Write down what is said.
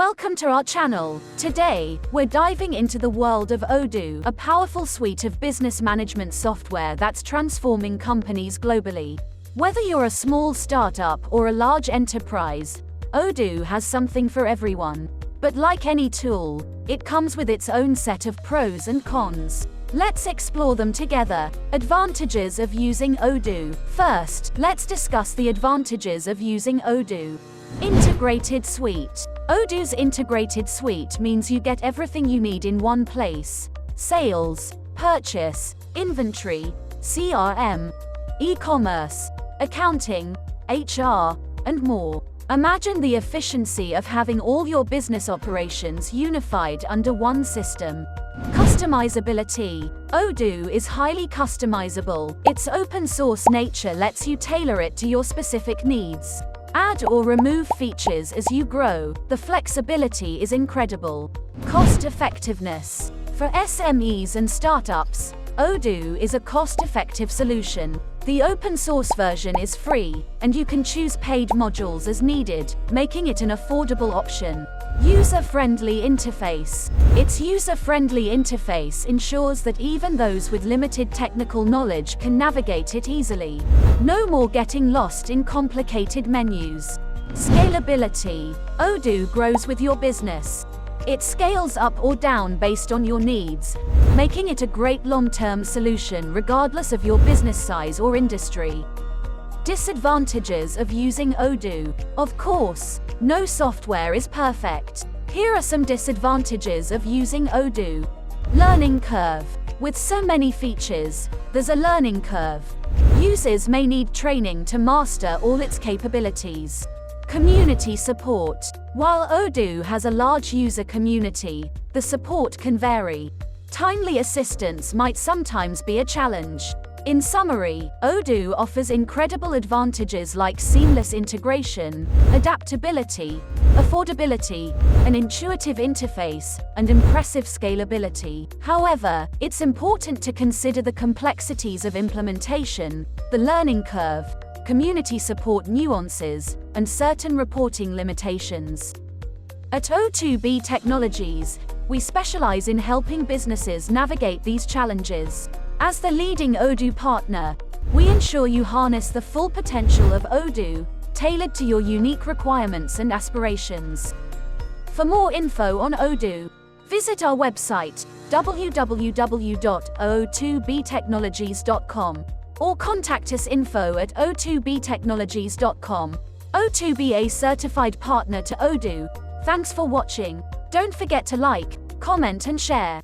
Welcome to our channel. Today, we're diving into the world of Odoo, a powerful suite of business management software that's transforming companies globally. Whether you're a small startup or a large enterprise, Odoo has something for everyone. But like any tool, it comes with its own set of pros and cons. Let's explore them together. Advantages of using Odoo. First, let's discuss the advantages of using Odoo. Integrated suite. Odoo's integrated suite means you get everything you need in one place. Sales, purchase, inventory, CRM, e-commerce, accounting, HR, and more. Imagine the efficiency of having all your business operations unified under one system. Customizability. Odoo is highly customizable. Its open source nature lets you tailor it to your specific needs. Add or remove features as you grow. The flexibility is incredible. Cost effectiveness. For SMEs and startups, Odoo is a cost-effective solution. The open source version is free, and you can choose paid modules as needed, making it an affordable option. User-friendly interface. Its user-friendly interface ensures that even those with limited technical knowledge can navigate it easily. No more getting lost in complicated menus. Scalability. Odoo grows with your business. It scales up or down based on your needs, making it a great long-term solution regardless of your business size or industry. Disadvantages of using Odoo. Of course, no software is perfect. Here are some disadvantages of using Odoo. Learning curve. With so many features, there's a learning curve. Users may need training to master all its capabilities. Community support. While Odoo has a large user community, the support can vary. Timely assistance might sometimes be a challenge. In summary, Odoo offers incredible advantages like seamless integration, adaptability, affordability, an intuitive interface, and impressive scalability. However, it's important to consider the complexities of implementation, the learning curve, community support nuances, and certain reporting limitations. At O2B Technologies, we specialize in helping businesses navigate these challenges. As the leading Odoo partner, we ensure you harness the full potential of Odoo, tailored to your unique requirements and aspirations. For more info on Odoo, visit our website, www.o2btechnologies.com, or contact us info@o2btechnologies.com. O2B, a certified partner to Odoo. Thanks for watching. Don't forget to like, comment and share.